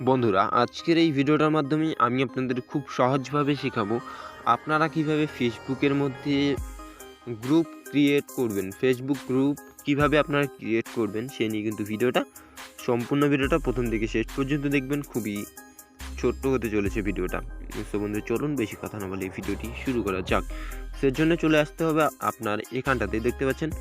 বন্ধুরা, আজকের এই ভিডিওটার মাধ্যমে আমি আপনাদের খুব সহজভাবে শেখাবো আপনারা কিভাবে ফেসবুকের মধ্যে গ্রুপ ক্রিয়েট করবেন। ফেসবুক গ্রুপ কিভাবে আপনারা ক্রিয়েট করবেন সে নিয়ে কিন্তু সম্পূর্ণ ভিডিওটা প্রথম থেকে শেষ পর্যন্ত দেখবেন। খুবই ছোট্ট হতে চলেছে ভিডিওটা। সো বন্ধু, চলুন বেশি কথা না বলে এই ভিডিওটি শুরু করা যাক। সেজন্য চলে আসতে হবে আপনার এখানটাতে, দেখতে পাচ্ছেন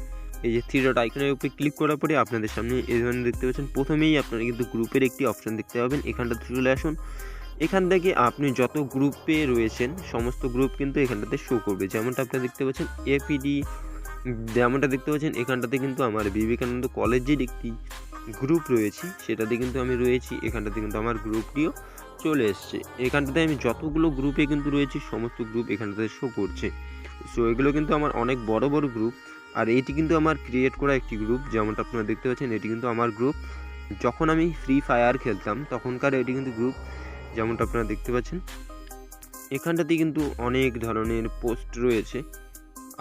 এই যে থ্রি ডট আইকনের উপরে ক্লিক করার পরে আপনাদের সামনে এই ধরনের দেখতে পাচ্ছেন। প্রথমেই আপনারা কিন্তু গ্রুপের একটি অপশান দেখতে পাবেন, এখানটাতে চলে আসুন। এখান থেকে আপনি যত গ্রুপে রয়েছেন সমস্ত গ্রুপ কিন্তু এখানটাতে শো করবে। যেমনটা আপনারা দেখতে পাচ্ছেন এপিডি, যেমনটা দেখতে পাচ্ছেন এখানটাতে কিন্তু আমার বিবেকানন্দ কলেজের একটি গ্রুপ রয়েছে, সেটাতে কিন্তু আমি রয়েছি। এখানটাতে কিন্তু আমার গ্রুপটিও চলে এসছে। এখানটাতে আমি যতগুলো গ্রুপে কিন্তু রয়েছি সমস্ত গ্রুপ এখানটাতে শো করছে। সো এগুলো কিন্তু আমার অনেক বড় বড় গ্রুপ। আর এটি কিন্তু আমার ক্রিয়েট করা একটি গ্রুপ, যেমনটা আপনারা দেখতে পাচ্ছেন এটি কিন্তু আমার গ্রুপ। যখন আমি ফ্রি ফায়ার খেলতাম তখনকার এটি কিন্তু গ্রুপ, যেমনটা আপনারা দেখতে পাচ্ছেন। এখানটাতে কিন্তু অনেক ধরনের পোস্ট রয়েছে।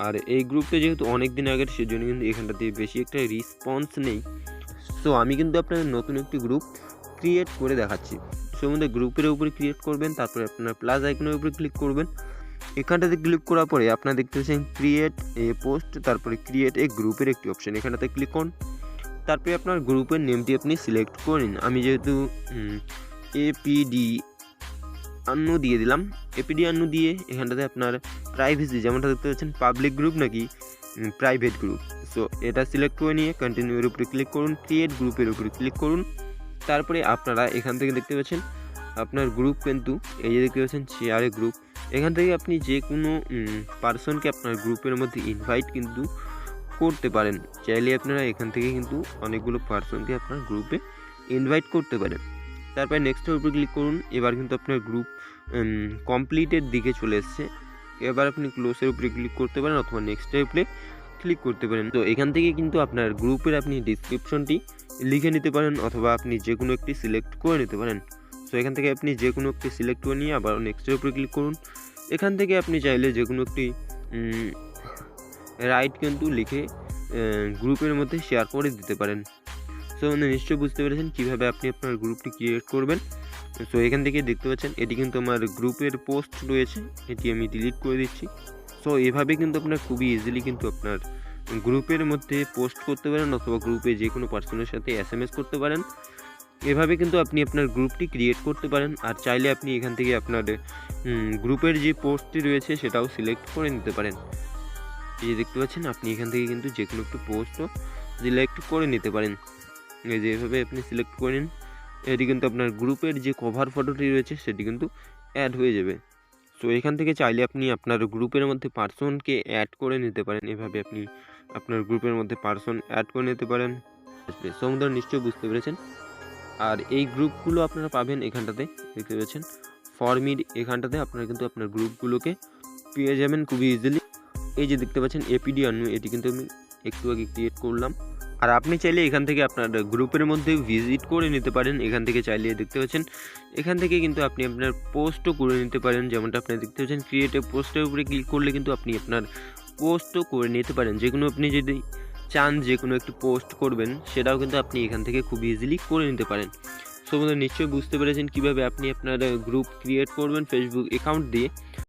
আর এই গ্রুপটা যেহেতু অনেক দিন আগের, সেজন্য কিন্তু এখানটাতে বেশি একটা রেসপন্স নেই। সো আমি কিন্তু আপনাদের নতুন একটি গ্রুপ ক্রিয়েট করে দেখাচ্ছি। সো আমাদের গ্রুপের উপরে ক্রিয়েট করবেন, তারপরে আপনারা প্লাস আইকনের উপরে ক্লিক করবেন। এখানটাতে ক্লিক করার পরে আপনারা দেখতে পাচ্ছেন ক্রিয়েট এ পোস্ট, তারপরে ক্রিয়েট এ গ্রুপের একটি অপশান, এখানটাতে ক্লিক করুন। তারপরে আপনার গ্রুপের নেমটি আপনি সিলেক্ট করে নিন। আমি যেহেতু এপিডি আন্নু দিয়ে দিলাম। এপিডি আন্নু দিয়ে এখানটাতে আপনার প্রাইভেসি, যেমনটা দেখতে পাচ্ছেন পাবলিক গ্রুপ নাকি প্রাইভেট গ্রুপ, সো এটা সিলেক্ট করে নিয়ে কন্টিনিউর উপরে ক্লিক করুন, ক্রিয়েট গ্রুপের উপরে ক্লিক করুন। তারপরে আপনারা এখান থেকে দেখতে পাচ্ছেন আপনার গ্রুপ কিন্তু এই যে দেখতে পাচ্ছেন শেয়ারে গ্রুপ। এখান থেকে আপনি যে কোনো পার্সনকে আপনার গ্রুপের মধ্যে ইনভাইট কিন্তু করতে পারেন। চাইলে আপনারা এখান থেকে কিন্তু অনেকগুলো পার্সনকে আপনার গ্রুপে ইনভাইট করতে পারেন। তারপরে নেক্সটের উপরে ক্লিক করুন। এবার কিন্তু আপনার গ্রুপ কমপ্লিটের দিকে চলে এসছে। এবার আপনি ক্লোজের উপরে ক্লিক করতে পারেন অথবা নেক্সটের উপরে ক্লিক করতে পারেন। তো এখান থেকে কিন্তু আপনার গ্রুপের আপনি ডিসক্রিপশনটি লিখে নিতে পারেন অথবা আপনি যে কোনো একটি সিলেক্ট করে নিতে পারেন। সো এখান থেকে আপনি যে কোনো একটি সিলেক্ট করে নিয়ে আবার নেক্সটের উপরে ক্লিক করুন। এখান থেকে আপনি চাইলে যে কোনো একটি রাইট কিন্তু লিখে গ্রুপের মধ্যে শেয়ার করে দিতে পারেন। সো নিশ্চয়ই বুঝতে পেরেছেন কীভাবে আপনি আপনার গ্রুপটি ক্রিয়েট করবেন। সো এখান থেকে দেখতে পাচ্ছেন এটি কিন্তু আমার গ্রুপের পোস্ট রয়েছে, এটি আমি ডিলিট করে দিচ্ছি। সো এভাবে কিন্তু আপনার খুবই ইজিলি কিন্তু আপনার গ্রুপের মধ্যে পোস্ট করতে পারেন অথবা গ্রুপে যে কোনো পার্সনের সাথে SMS করতে পারেন। এভাবে কিন্তু আপনি আপনার গ্রুপটি ক্রিয়েট করতে পারেন। আর চাইলে আপনি এখান থেকে আপনার গ্রুপের যে পোস্টটি রয়েছে সেটাও সিলেক্ট করে নিতে পারেন। এই যে দেখতে পাচ্ছেন আপনি এখান থেকে কিন্তু যে কোনো একটি পোস্টও সিলেক্ট করে নিতে পারেন। এই যে এভাবে আপনি সিলেক্ট করে নিন, এটি কিন্তু আপনার গ্রুপের যে কভার ফটোটি রয়েছে সেটি কিন্তু অ্যাড হয়ে যাবে। সো এখান থেকে চাইলে আপনি আপনার গ্রুপের মধ্যে পার্সনকে অ্যাড করে নিতে পারেন। এভাবে আপনি আপনার গ্রুপের মধ্যে পার্সন অ্যাড করে নিতে পারেন। সো আপনারা নিশ্চয়ই বুঝতে পেরেছেন। আর এই গ্রুপগুলো আপনারা পাবেন এখানটাতে, দেখতে পাচ্ছেন ফরমিড, এখানটাতে আপনারা কিন্তু আপনার গ্রুপগুলোকে পেয়ে যাবেন খুবই ইজিলি। এই যে দেখতে পাচ্ছেন এপিডি আন্নু, এটি কিন্তু আমি একটু আগে ক্রিয়েট করলাম। আর আপনি চাইলে এখান থেকে আপনার গ্রুপের মধ্যে ভিজিট করে নিতে পারেন। এখান থেকে চাইলে দেখতে পাচ্ছেন এখান থেকে কিন্তু আপনি আপনার পোস্টও করে নিতে পারেন। যেমনটা আপনি দেখতে পাচ্ছেন ক্রিয়েটিভ পোস্টের উপরে ক্লিক করলে কিন্তু আপনি আপনার পোস্টও করে নিতে পারেন। যে কোনো আপনি যদি চান যে কোনো একটি পোস্ট করবেন সেটাও কিন্তু আপনি এখান থেকে খুব ইজিলি করে নিতে পারেন। সো বন্ধুরা, নিশ্চয়ই বুঝতে পেরেছেন কীভাবে আপনি আপনার গ্রুপ ক্রিয়েট করবেন ফেসবুক অ্যাকাউন্ট দিয়ে।